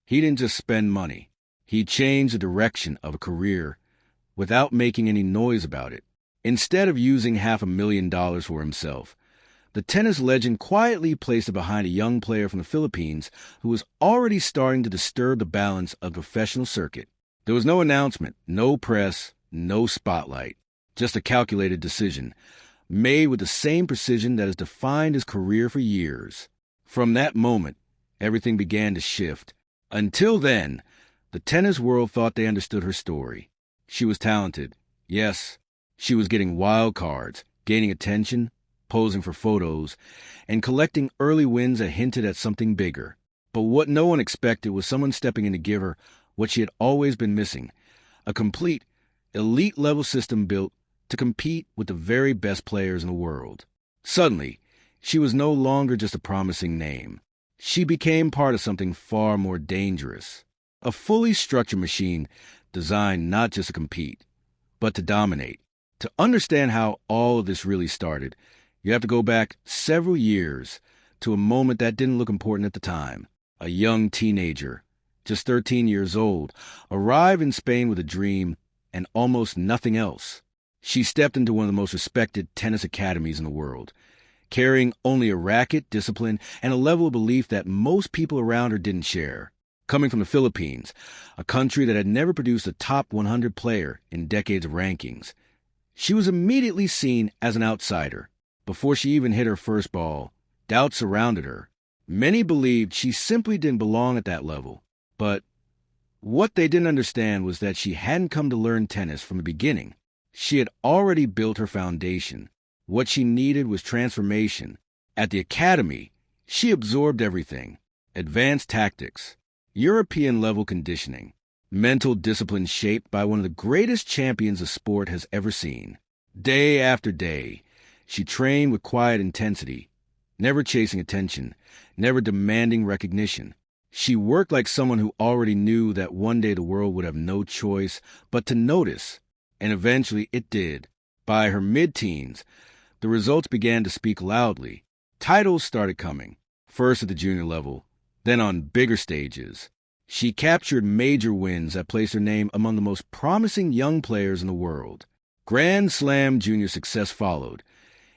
He didn't just spend money. He changed the direction of a career without making any noise about it. Instead of using $500,000 for himself, the tennis legend quietly placed it behind a young player from the Philippines who was already starting to disturb the balance of the professional circuit. There was no announcement, no press, no spotlight, just a calculated decision, made with the same precision that has defined his career for years. From that moment, everything began to shift. Until then, the tennis world thought they understood her story. She was talented. Yes, she was getting wild cards, gaining attention, posing for photos, and collecting early wins that hinted at something bigger. But what no one expected was someone stepping in to give her what she had always been missing, a complete, elite-level system built to compete with the very best players in the world. Suddenly, she was no longer just a promising name. She became part of something far more dangerous, a fully structured machine designed not just to compete, but to dominate. To understand how all of this really started, you have to go back several years to a moment that didn't look important at the time. A young teenager, just 13 years old, arrived in Spain with a dream and almost nothing else. She stepped into one of the most respected tennis academies in the world, carrying only a racket, discipline, and a level of belief that most people around her didn't share. Coming from the Philippines, a country that had never produced a top 100 player in decades of rankings, she was immediately seen as an outsider. Before she even hit her first ball, doubts surrounded her. Many believed she simply didn't belong at that level. But what they didn't understand was that she hadn't come to learn tennis from the beginning. She had already built her foundation. What she needed was transformation. At the academy, she absorbed everything: advanced tactics, European-level conditioning, mental discipline shaped by one of the greatest champions the sport has ever seen. Day after day, she trained with quiet intensity, never chasing attention, never demanding recognition. She worked like someone who already knew that one day the world would have no choice but to notice, and eventually it did. By her mid-teens, the results began to speak loudly. Titles started coming, first at the junior level, then on bigger stages. She captured major wins that placed her name among the most promising young players in the world. Grand Slam junior success followed,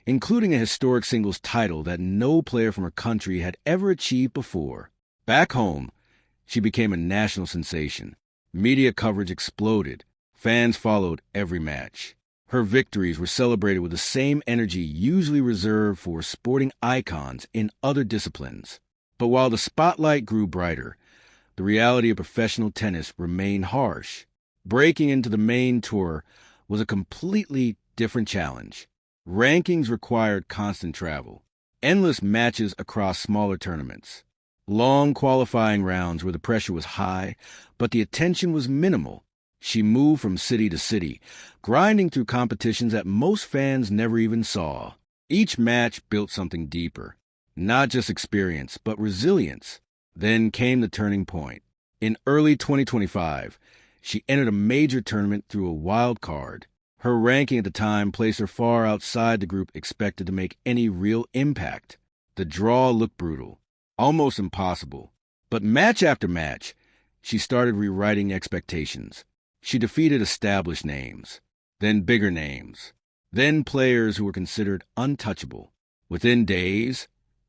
including a historic singles title that no player from her country had ever achieved before. Back home, she became a national sensation. Media coverage exploded. Fans followed every match. Her victories were celebrated with the same energy usually reserved for sporting icons in other disciplines. But while the spotlight grew brighter, the reality of professional tennis remained harsh. Breaking into the main tour was a completely different challenge. Rankings required constant travel, endless matches across smaller tournaments, long qualifying rounds where the pressure was high, but the attention was minimal. She moved from city to city, grinding through competitions that most fans never even saw. Each match built something deeper, not just experience, but resilience. Then came the turning point. In early 2025, she entered a major tournament through a wild card. Her ranking at the time placed her far outside the group expected to make any real impact. The draw looked brutal, almost impossible. But match after match, she started rewriting expectations. She defeated established names, then bigger names, then players who were considered untouchable. Within days,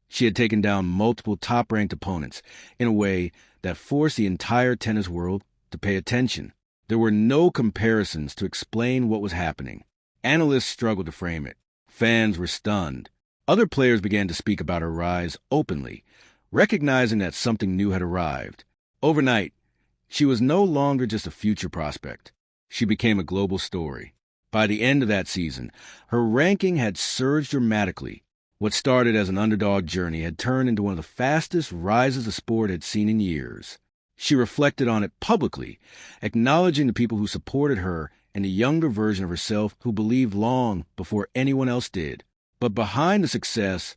she had taken down multiple top-ranked opponents in a way that forced the entire tennis world to pay attention. There were no comparisons to explain what was happening. Analysts struggled to frame it. Fans were stunned. Other players began to speak about her rise openly, recognizing that something new had arrived. Overnight, she was no longer just a future prospect. She became a global story. By the end of that season, her ranking had surged dramatically. What started as an underdog journey had turned into one of the fastest rises the sport had seen in years. She reflected on it publicly, acknowledging the people who supported her and the younger version of herself who believed long before anyone else did. But behind the success,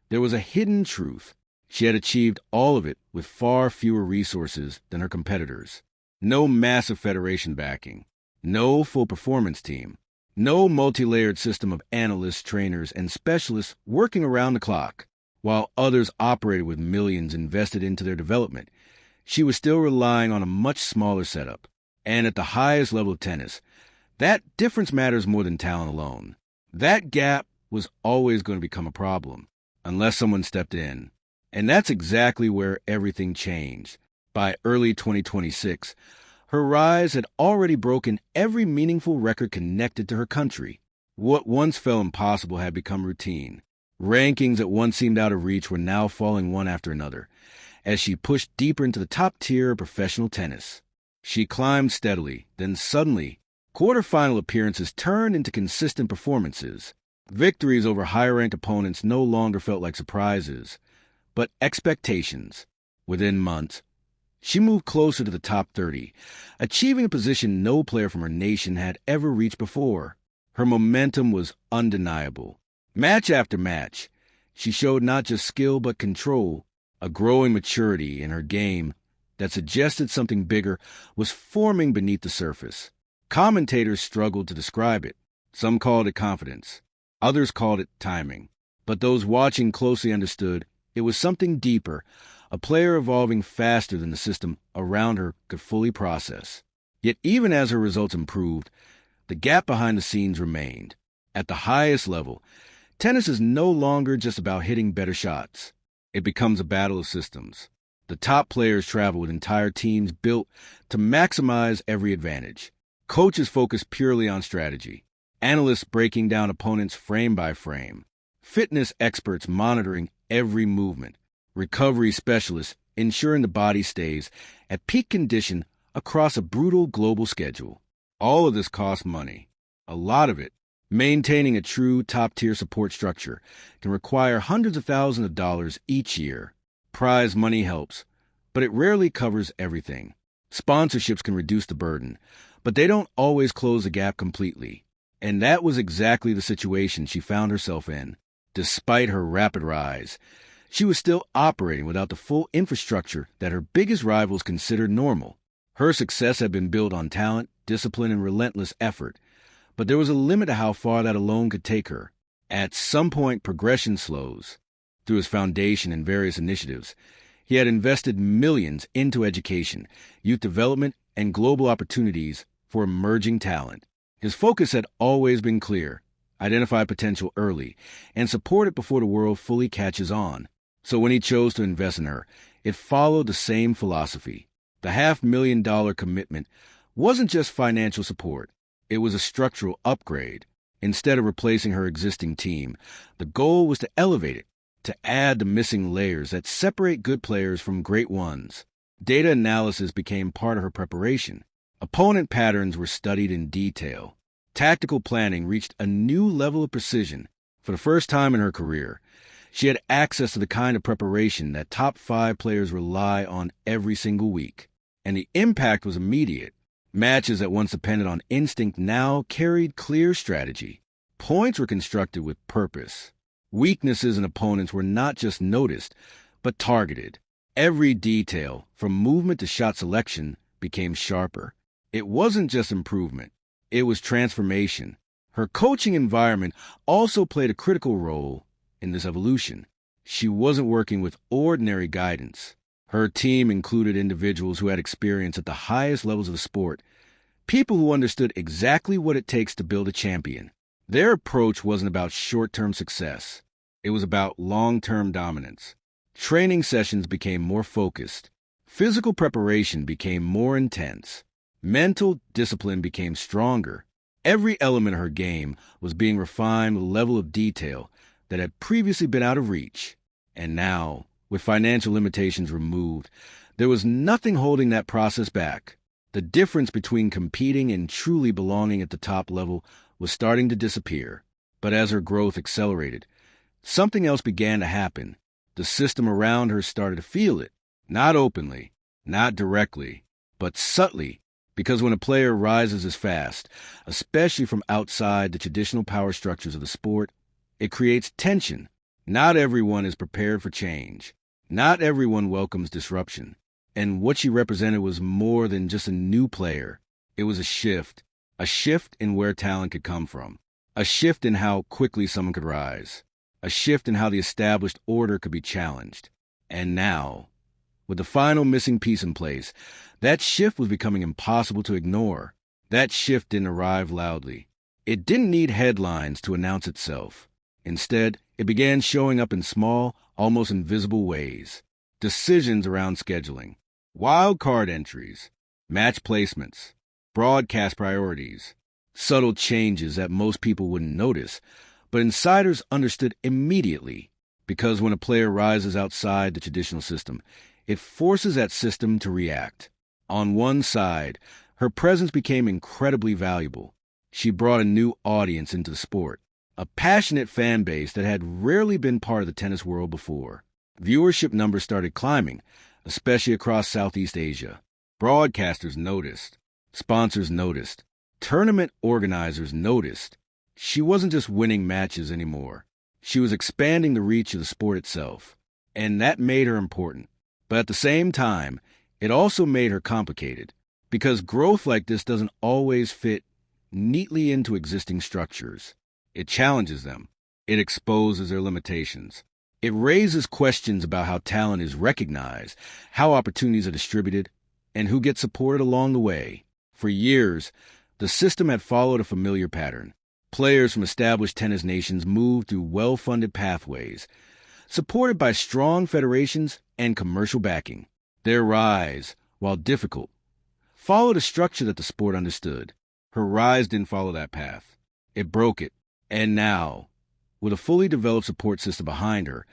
there was a hidden truth. She had achieved all of it with far fewer resources than her competitors. No massive federation backing, no full performance team, no multi-layered system of analysts, trainers, and specialists working around the clock. While others operated with millions invested into their development, she was still relying on a much smaller setup. And at the highest level of tennis, that difference matters more than talent alone. That gap was always going to become a problem, unless someone stepped in. And that's exactly where everything changed. By early 2026, her rise had already broken every meaningful record connected to her country. What once felt impossible had become routine. Rankings that once seemed out of reach were now falling one after another, as she pushed deeper into the top tier of professional tennis. She climbed steadily, then suddenly, quarterfinal appearances turned into consistent performances. Victories over higher-ranked opponents no longer felt like surprises, but expectations. Within months, she moved closer to the top 30, achieving a position no player from her nation had ever reached before. Her momentum was undeniable. Match after match, she showed not just skill but control, a growing maturity in her game that suggested something bigger was forming beneath the surface. Commentators struggled to describe it. Some called it confidence. Others called it timing. But those watching closely understood it was something deeper, a player evolving faster than the system around her could fully process. Yet even as her results improved, the gap behind the scenes remained. At the highest level, tennis is no longer just about hitting better shots. It becomes a battle of systems. The top players travel with entire teams built to maximize every advantage. Coaches focus purely on strategy. Analysts breaking down opponents frame by frame. Fitness experts monitoring every movement. Recovery specialists ensuring the body stays at peak condition across a brutal global schedule. All of this costs money. A lot of it. Maintaining a true top-tier support structure can require hundreds of thousands of dollars each year. Prize money helps, but it rarely covers everything. Sponsorships can reduce the burden, but they don't always close the gap completely. And that was exactly the situation she found herself in. Despite her rapid rise, she was still operating without the full infrastructure that her biggest rivals considered normal. Her success had been built on talent, discipline, and relentless effort, but there was a limit to how far that alone could take her. At some point, progression slows. Through his foundation and various initiatives, he had invested millions into education, youth development, and global opportunities for emerging talent. His focus had always been clear: identify potential early and support it before the world fully catches on. So when he chose to invest in her, it followed the same philosophy. The $500,000 commitment wasn't just financial support. It was a structural upgrade. Instead of replacing her existing team, the goal was to elevate it, to add the missing layers that separate good players from great ones. Data analysis became part of her preparation. Opponent patterns were studied in detail. Tactical planning reached a new level of precision. For the first time in her career, she had access to the kind of preparation that top 5 players rely on every single week. And the impact was immediate. Matches that once depended on instinct now carried clear strategy. Points were constructed with purpose. Weaknesses in opponents were not just noticed, but targeted. Every detail, from movement to shot selection, became sharper. It wasn't just improvement. It was transformation. Her coaching environment also played a critical role in this evolution. She wasn't working with ordinary guidance. Her team included individuals who had experience at the highest levels of the sport, people who understood exactly what it takes to build a champion. Their approach wasn't about short-term success. It was about long-term dominance. Training sessions became more focused. Physical preparation became more intense. Mental discipline became stronger. Every element of her game was being refined with a level of detail that had previously been out of reach. And now, with financial limitations removed, there was nothing holding that process back. The difference between competing and truly belonging at the top level was starting to disappear. But as her growth accelerated, something else began to happen. The system around her started to feel it. Not openly, not directly, but subtly, because when a player rises as fast, especially from outside the traditional power structures of the sport, it creates tension. Not everyone is prepared for change. Not everyone welcomes disruption. And what she represented was more than just a new player. It was a shift in where talent could come from, a shift in how quickly someone could rise, a shift in how the established order could be challenged. And now, With the final missing piece in place, that shift was becoming impossible to ignore. That shift didn't arrive loudly. It didn't need headlines to announce itself. Instead, it began showing up in small, almost invisible ways. Decisions around scheduling, wild card entries, match placements, broadcast priorities, subtle changes that most people wouldn't notice, but insiders understood immediately, because when a player rises outside the traditional system, it forces that system to react. On one side, her presence became incredibly valuable. She brought a new audience into the sport, a passionate fan base that had rarely been part of the tennis world before. Viewership numbers started climbing, especially across Southeast Asia. Broadcasters noticed. Sponsors noticed. Tournament organizers noticed. She wasn't just winning matches anymore. She was expanding the reach of the sport itself. And that made her important. But at the same time, it also made her complicated, because growth like this doesn't always fit neatly into existing structures. It challenges them. It exposes their limitations. It raises questions about how talent is recognized, how opportunities are distributed, and who gets supported along the way. For years, the system had followed a familiar pattern. Players from established tennis nations moved through well-funded pathways, supported by strong federations and commercial backing. Their rise, while difficult, followed a structure that the sport understood. Her rise didn't follow that path. It broke it. And now, with a fully developed support system behind her,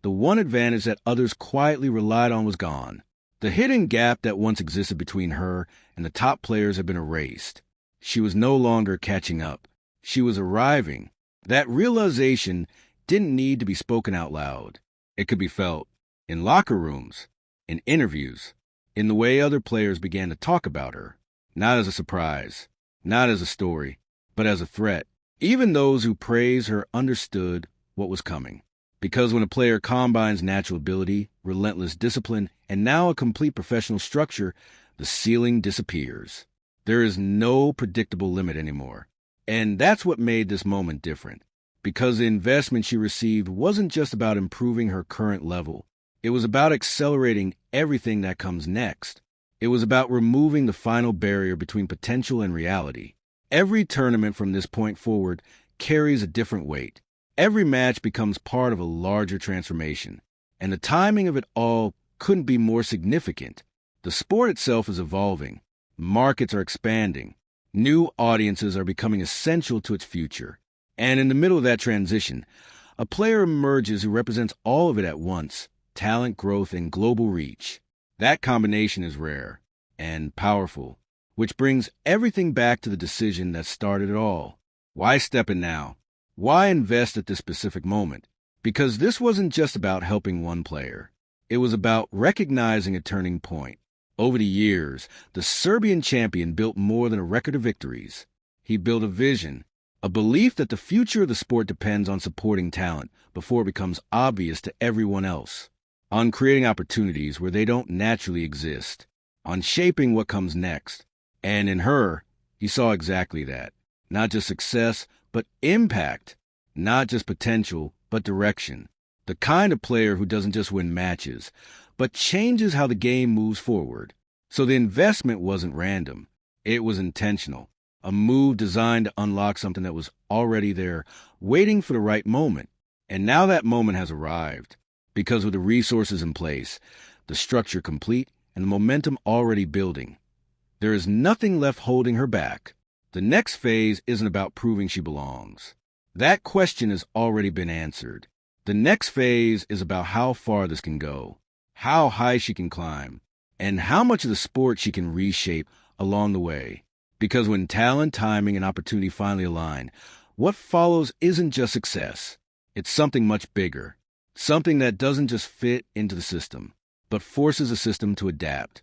the one advantage that others quietly relied on was gone. The hidden gap that once existed between her and the top players had been erased. She was no longer catching up. She was arriving. That realization didn't need to be spoken out loud. It could be felt in locker rooms, in interviews, in the way other players began to talk about her. Not as a surprise, not as a story, but as a threat. Even those who praised her understood what was coming. Because when a player combines natural ability, relentless discipline, and now a complete professional structure, the ceiling disappears. There is no predictable limit anymore. And that's what made this moment different. Because the investment she received wasn't just about improving her current level. It was about accelerating everything that comes next. It was about removing the final barrier between potential and reality. Every tournament from this point forward carries a different weight. Every match becomes part of a larger transformation. And the timing of it all couldn't be more significant. The sport itself is evolving. Markets are expanding. New audiences are becoming essential to its future. And in the middle of that transition, a player emerges who represents all of it at once: talent, growth, and global reach. That combination is rare and powerful, which brings everything back to the decision that started it all. Why step in now? Why invest at this specific moment? Because this wasn't just about helping one player. It was about recognizing a turning point. Over the years, the Serbian champion built more than a record of victories. He built a vision, a belief that the future of the sport depends on supporting talent before it becomes obvious to everyone else, on creating opportunities where they don't naturally exist, on shaping what comes next. And in her, he saw exactly that. Not just success, but impact. Not just potential, but direction. The kind of player who doesn't just win matches, but changes how the game moves forward. So the investment wasn't random. It was intentional. A move designed to unlock something that was already there, waiting for the right moment. And now that moment has arrived. Because with the resources in place, the structure complete, and the momentum already building, there is nothing left holding her back. The next phase isn't about proving she belongs. That question has already been answered. The next phase is about how far this can go, how high she can climb, and how much of the sport she can reshape along the way. Because when talent, timing, and opportunity finally align, what follows isn't just success. It's something much bigger, something that doesn't just fit into the system, but forces the system to adapt.